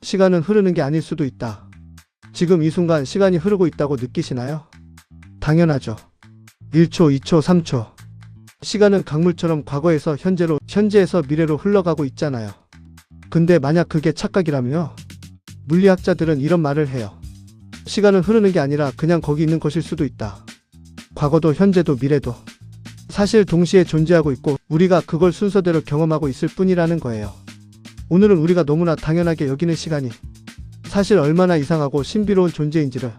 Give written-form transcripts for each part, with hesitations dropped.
시간은 흐르는 게 아닐 수도 있다. 지금 이 순간 시간이 흐르고 있다고 느끼시나요? 당연하죠. 1초, 2초, 3초. 시간은 강물처럼 과거에서 현재로, 현재에서 미래로 흘러가고 있잖아요. 근데 만약 그게 착각이라면요? 물리학자들은 이런 말을 해요. 시간은 흐르는 게 아니라 그냥 거기 있는 것일 수도 있다. 과거도 현재도 미래도 사실 동시에 존재하고 있고 우리가 그걸 순서대로 경험하고 있을 뿐이라는 거예요. 오늘은 우리가 너무나 당연하게 여기는 시간이 사실 얼마나 이상하고 신비로운 존재인지를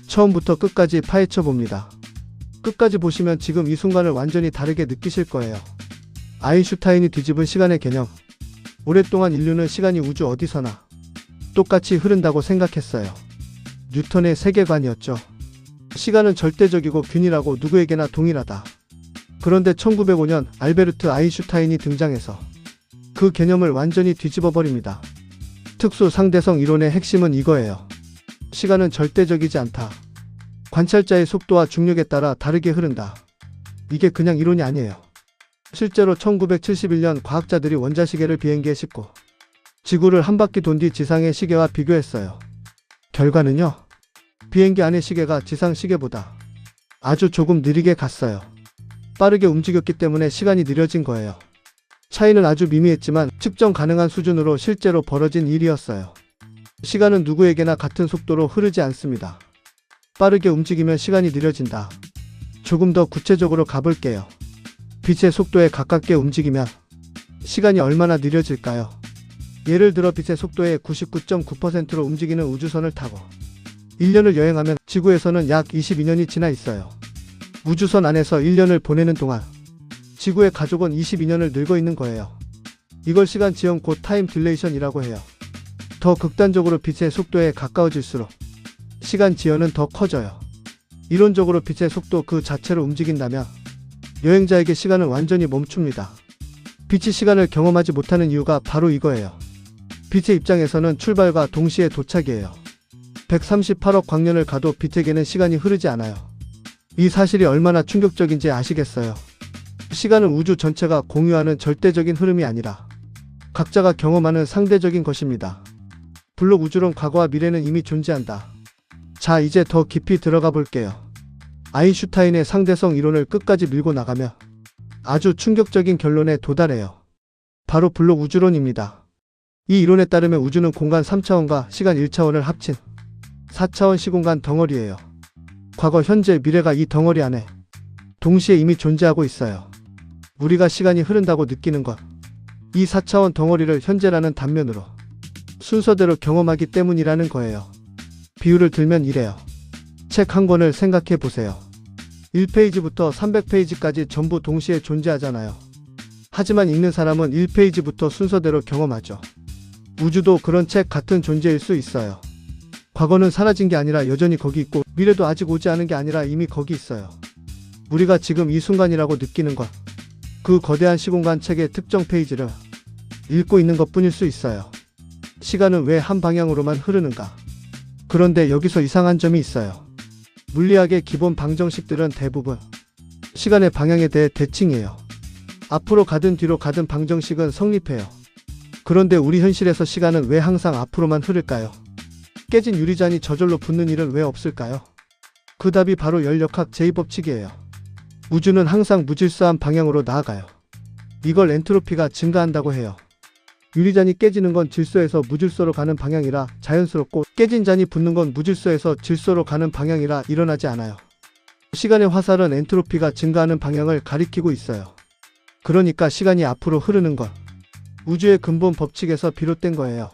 처음부터 끝까지 파헤쳐 봅니다. 끝까지 보시면 지금 이 순간을 완전히 다르게 느끼실 거예요. 아인슈타인이 뒤집은 시간의 개념. 오랫동안 인류는 시간이 우주 어디서나 똑같이 흐른다고 생각했어요. 뉴턴의 세계관이었죠. 시간은 절대적이고 균일하고 누구에게나 동일하다. 그런데 1905년 알베르트 아인슈타인이 등장해서 그 개념을 완전히 뒤집어 버립니다. 특수 상대성 이론의 핵심은 이거예요. 시간은 절대적이지 않다. 관찰자의 속도와 중력에 따라 다르게 흐른다. 이게 그냥 이론이 아니에요. 실제로 1971년 과학자들이 원자시계를 비행기에 싣고 지구를 한 바퀴 돈 뒤 지상의 시계와 비교했어요. 결과는요. 비행기 안의 시계가 지상 시계보다 아주 조금 느리게 갔어요. 빠르게 움직였기 때문에 시간이 느려진 거예요. 차이는 아주 미미했지만 측정 가능한 수준으로 실제로 벌어진 일이었어요. 시간은 누구에게나 같은 속도로 흐르지 않습니다. 빠르게 움직이면 시간이 느려진다. 조금 더 구체적으로 가볼게요. 빛의 속도에 가깝게 움직이면 시간이 얼마나 느려질까요? 예를 들어 빛의 속도의 99.9%로 움직이는 우주선을 타고 1년을 여행하면 지구에서는 약 22년이 지나 있어요. 우주선 안에서 1년을 보내는 동안 지구의 가족은 22년을 늙어 있는 거예요. 이걸 시간 지연 곧 타임 딜레이션이라고 해요. 더 극단적으로 빛의 속도에 가까워질수록 시간 지연은 더 커져요. 이론적으로 빛의 속도 그 자체로 움직인다면 여행자에게 시간은 완전히 멈춥니다. 빛이 시간을 경험하지 못하는 이유가 바로 이거예요. 빛의 입장에서는 출발과 동시에 도착이에요. 138억 광년을 가도 빛에게는 시간이 흐르지 않아요. 이 사실이 얼마나 충격적인지 아시겠어요? 시간은 우주 전체가 공유하는 절대적인 흐름이 아니라 각자가 경험하는 상대적인 것입니다. 블록 우주론 과거와 미래는 이미 존재한다. 자, 이제 더 깊이 들어가 볼게요. 아인슈타인의 상대성 이론을 끝까지 밀고 나가며 아주 충격적인 결론에 도달해요. 바로 블록 우주론입니다. 이 이론에 따르면 우주는 공간 3차원과 시간 1차원을 합친 4차원 시공간 덩어리예요. 과거, 현재, 미래가 이 덩어리 안에 동시에 이미 존재하고 있어요. 우리가 시간이 흐른다고 느끼는 것, 이 4차원 덩어리를 현재라는 단면으로 순서대로 경험하기 때문이라는 거예요. 비유를 들면 이래요. 책 한 권을 생각해 보세요. 1페이지부터 300페이지까지 전부 동시에 존재하잖아요. 하지만 읽는 사람은 1페이지부터 순서대로 경험하죠. 우주도 그런 책 같은 존재일 수 있어요. 과거는 사라진 게 아니라 여전히 거기 있고 미래도 아직 오지 않은 게 아니라 이미 거기 있어요. 우리가 지금 이 순간이라고 느끼는 것, 그 거대한 시공간 책의 특정 페이지를 읽고 있는 것 뿐일 수 있어요. 시간은 왜 한 방향으로만 흐르는가? 그런데 여기서 이상한 점이 있어요. 물리학의 기본 방정식들은 대부분 시간의 방향에 대해 대칭이에요. 앞으로 가든 뒤로 가든 방정식은 성립해요. 그런데 우리 현실에서 시간은 왜 항상 앞으로만 흐를까요? 깨진 유리잔이 저절로 붙는 일은 왜 없을까요? 그 답이 바로 열역학 제2법칙이에요. 우주는 항상 무질서한 방향으로 나아가요. 이걸 엔트로피가 증가한다고 해요. 유리잔이 깨지는 건 질서에서 무질서로 가는 방향이라 자연스럽고 깨진 잔이 붙는 건 무질서에서 질서로 가는 방향이라 일어나지 않아요. 시간의 화살은 엔트로피가 증가하는 방향을 가리키고 있어요. 그러니까 시간이 앞으로 흐르는 건 우주의 근본 법칙에서 비롯된 거예요.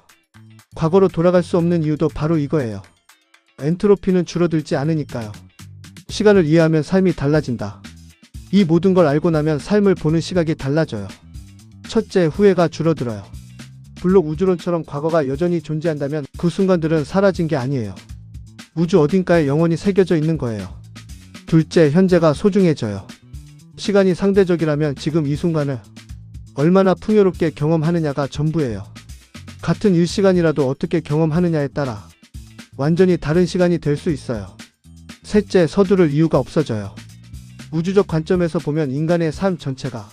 과거로 돌아갈 수 없는 이유도 바로 이거예요. 엔트로피는 줄어들지 않으니까요. 시간을 이해하면 삶이 달라진다. 이 모든 걸 알고 나면 삶을 보는 시각이 달라져요. 첫째, 후회가 줄어들어요. 블록 우주론처럼 과거가 여전히 존재한다면 그 순간들은 사라진 게 아니에요. 우주 어딘가에 영원히 새겨져 있는 거예요. 둘째, 현재가 소중해져요. 시간이 상대적이라면 지금 이 순간을 얼마나 풍요롭게 경험하느냐가 전부예요. 같은 일시간이라도 어떻게 경험하느냐에 따라 완전히 다른 시간이 될 수 있어요. 셋째, 서두를 이유가 없어져요. 우주적 관점에서 보면 인간의 삶 전체가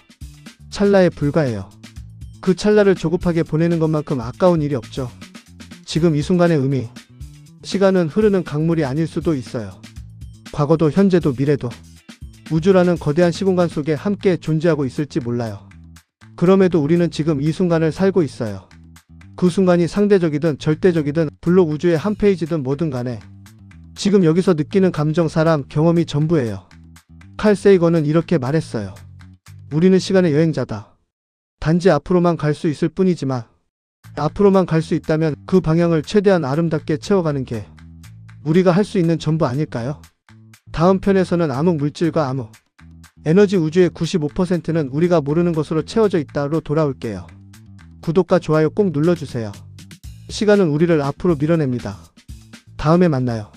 찰나에 불과해요. 그 찰나를 조급하게 보내는 것만큼 아까운 일이 없죠. 지금 이 순간의 의미. 시간은 흐르는 강물이 아닐 수도 있어요. 과거도 현재도 미래도 우주라는 거대한 시공간 속에 함께 존재하고 있을지 몰라요. 그럼에도 우리는 지금 이 순간을 살고 있어요. 그 순간이 상대적이든 절대적이든 블록 우주의 한 페이지든 뭐든 간에 지금 여기서 느끼는 감정, 사람, 경험이 전부예요. 칼 세이건은 이렇게 말했어요. 우리는 시간의 여행자다. 단지 앞으로만 갈 수 있을 뿐이지만 앞으로만 갈 수 있다면 그 방향을 최대한 아름답게 채워가는 게 우리가 할 수 있는 전부 아닐까요? 다음 편에서는 암흑 물질과 암흑 에너지 우주의 95%는 우리가 모르는 것으로 채워져 있다로 돌아올게요. 구독과 좋아요 꼭 눌러주세요. 시간은 우리를 앞으로 밀어냅니다. 다음에 만나요.